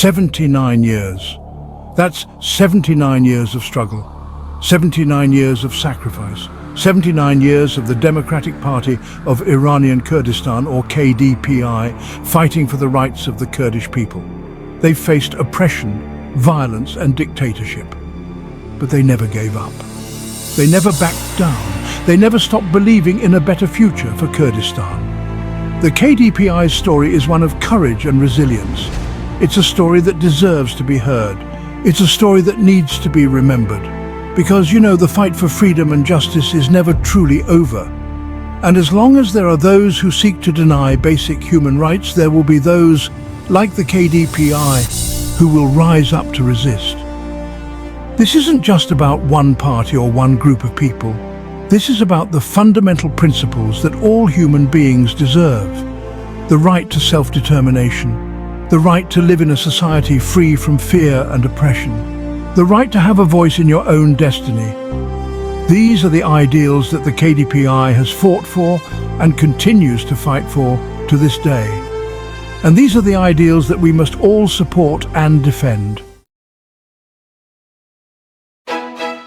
79 years. That's 79 years of struggle, 79 years of sacrifice, 79 years of the Democratic Party of Iranian Kurdistan, or KDPI, fighting for the rights of the Kurdish people. They faced oppression, violence and dictatorship. But they never gave up. They never backed down. They never stopped believing in a better future for Kurdistan. The KDPI's story is one of courage and resilience. It's a story that deserves to be heard. It's a story that needs to be remembered. Because, you know, the fight for freedom and justice is never truly over. And as long as there are those who seek to deny basic human rights, there will be those, like the KDPI, who will rise up to resist. This isn't just about one party or one group of people. This is about the fundamental principles that all human beings deserve. The right to self-determination, the right to live in a society free from fear and oppression, the right to have a voice in your own destiny. These are the ideals that the KDPI has fought for and continues to fight for to this day. And these are the ideals that we must all support and defend.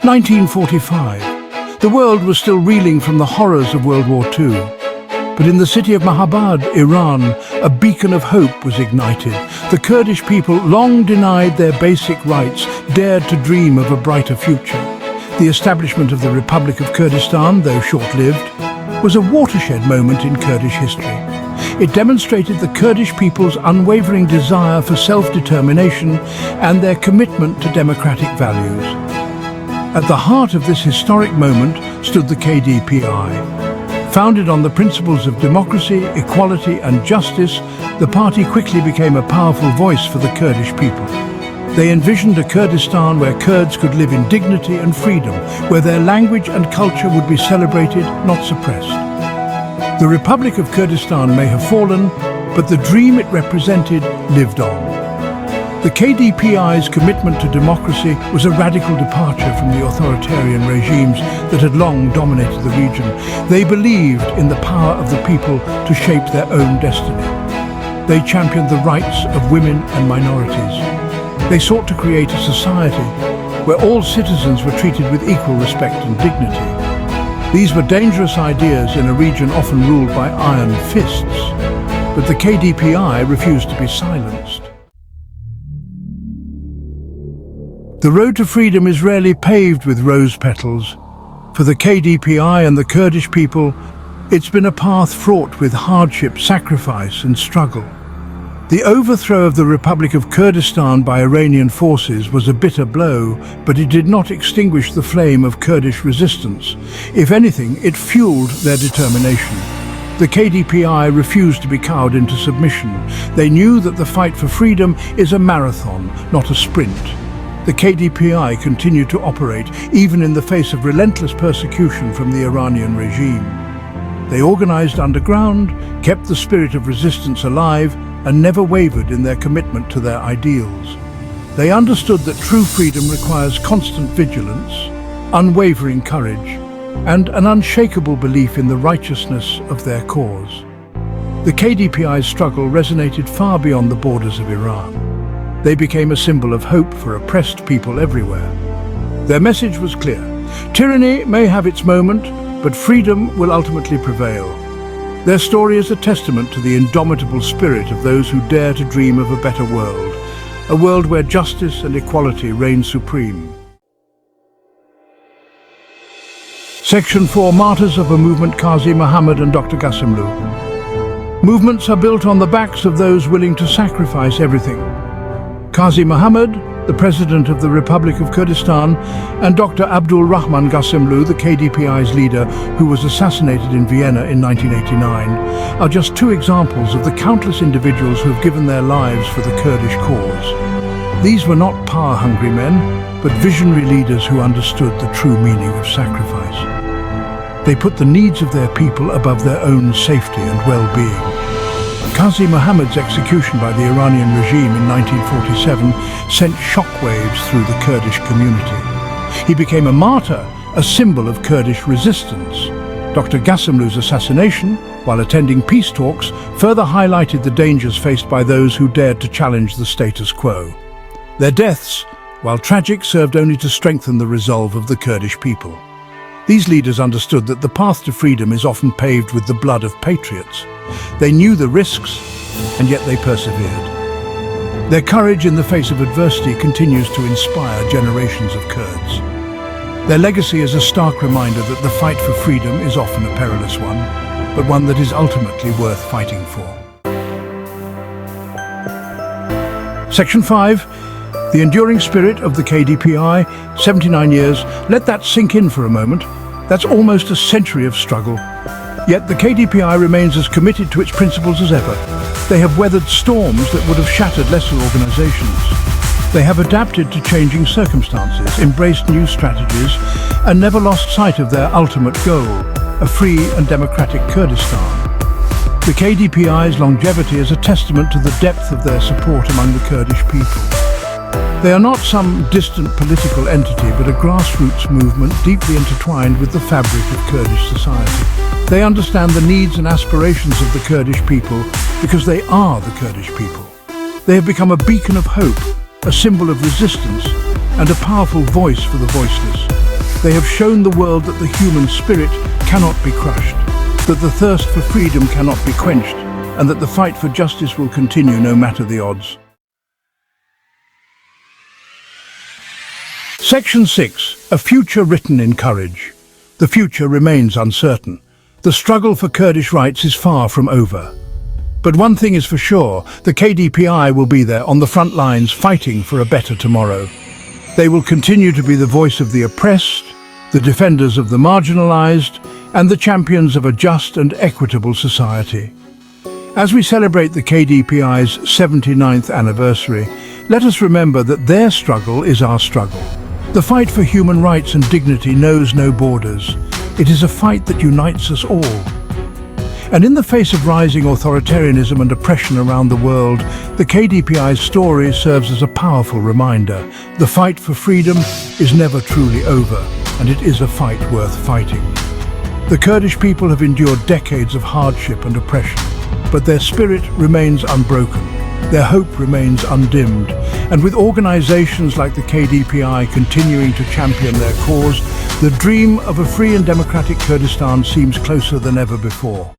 1945. The world was still reeling from the horrors of World War II. But in the city of Mahabad, Iran, a beacon of hope was ignited. The Kurdish people, long denied their basic rights, dared to dream of a brighter future. The establishment of the Republic of Kurdistan, though short-lived, was a watershed moment in Kurdish history. It demonstrated the Kurdish people's unwavering desire for self-determination and their commitment to democratic values. At the heart of this historic moment stood the KDPI. Founded on the principles of democracy, equality and justice, the party quickly became a powerful voice for the Kurdish people. They envisioned a Kurdistan where Kurds could live in dignity and freedom, where their language and culture would be celebrated, not suppressed. The Republic of Kurdistan may have fallen, but the dream it represented lived on. The KDPI's commitment to democracy was a radical departure from the authoritarian regimes that had long dominated the region. They believed in the power of the people to shape their own destiny. They championed the rights of women and minorities. They sought to create a society where all citizens were treated with equal respect and dignity. These were dangerous ideas in a region often ruled by iron fists, but the KDPI refused to be silenced. The road to freedom is rarely paved with rose petals. For the KDPI and the Kurdish people, it's been a path fraught with hardship, sacrifice and struggle. The overthrow of the Republic of Kurdistan by Iranian forces was a bitter blow, but it did not extinguish the flame of Kurdish resistance. If anything, it fueled their determination. The KDPI refused to be cowed into submission. They knew that the fight for freedom is a marathon, not a sprint. The KDPI continued to operate even in the face of relentless persecution from the Iranian regime. They organized underground, kept the spirit of resistance alive, and never wavered in their commitment to their ideals. They understood that true freedom requires constant vigilance, unwavering courage, and an unshakable belief in the righteousness of their cause. The KDPI's struggle resonated far beyond the borders of Iran. They became a symbol of hope for oppressed people everywhere. Their message was clear. Tyranny may have its moment, but freedom will ultimately prevail. Their story is a testament to the indomitable spirit of those who dare to dream of a better world, a world where justice and equality reign supreme. Section 4, Martyrs of a Movement, Qazi Muhammad and Dr. Qasimlu. Movements are built on the backs of those willing to sacrifice everything. Qazi Muhammad, the President of the Republic of Kurdistan, and Dr. Abdul Rahman Qasimlu, the KDPI's leader, who was assassinated in Vienna in 1989, are just two examples of the countless individuals who have given their lives for the Kurdish cause. These were not power-hungry men, but visionary leaders who understood the true meaning of sacrifice. They put the needs of their people above their own safety and well-being. Qazi Muhammad's execution by the Iranian regime in 1947 sent shockwaves through the Kurdish community. He became a martyr, a symbol of Kurdish resistance. Dr. Qasimlu's assassination, while attending peace talks, further highlighted the dangers faced by those who dared to challenge the status quo. Their deaths, while tragic, served only to strengthen the resolve of the Kurdish people. These leaders understood that the path to freedom is often paved with the blood of patriots. They knew the risks, and yet they persevered. Their courage in the face of adversity continues to inspire generations of Kurds. Their legacy is a stark reminder that the fight for freedom is often a perilous one, but one that is ultimately worth fighting for. Section 5. The enduring spirit of the KDPI, 79 years. Let that sink in for a moment. That's almost a century of struggle. Yet the KDPI remains as committed to its principles as ever. They have weathered storms that would have shattered lesser organizations. They have adapted to changing circumstances, embraced new strategies, and never lost sight of their ultimate goal, a free and democratic Kurdistan. The KDPI's longevity is a testament to the depth of their support among the Kurdish people. They are not some distant political entity, but a grassroots movement deeply intertwined with the fabric of Kurdish society. They understand the needs and aspirations of the Kurdish people because they are the Kurdish people. They have become a beacon of hope, a symbol of resistance, and a powerful voice for the voiceless. They have shown the world that the human spirit cannot be crushed, that the thirst for freedom cannot be quenched, and that the fight for justice will continue no matter the odds. Section 6. A future written in courage. The future remains uncertain. The struggle for Kurdish rights is far from over. But one thing is for sure, the KDPI will be there on the front lines fighting for a better tomorrow. They will continue to be the voice of the oppressed, the defenders of the marginalized, and the champions of a just and equitable society. As we celebrate the KDPI's 79th anniversary, let us remember that their struggle is our struggle. The fight for human rights and dignity knows no borders. It is a fight that unites us all. And in the face of rising authoritarianism and oppression around the world, the KDPI's story serves as a powerful reminder. The fight for freedom is never truly over, and it is a fight worth fighting. The Kurdish people have endured decades of hardship and oppression, but their spirit remains unbroken. Their hope remains undimmed, and with organizations like the KDPI continuing to champion their cause, the dream of a free and democratic Kurdistan seems closer than ever before.